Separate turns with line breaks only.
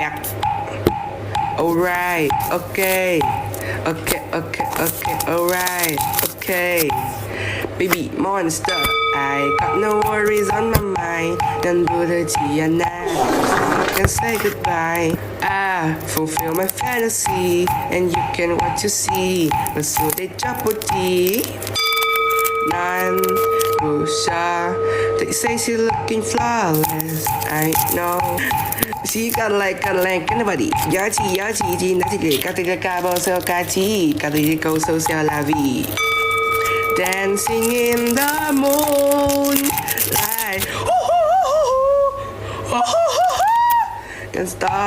back. Alright, okay, alright, okay. Baby monster, I got no worries on my mind. Don't do the Tiana, I can say goodbye. I fulfill my fantasy, and you can what you see. But so they drop with tea. None too sure. They say she looking flawless. I know. She got like anybody. Yachi, nati katiga kabo so kachi, katiga so la vie. Dancing in the moonlight. Can't stop.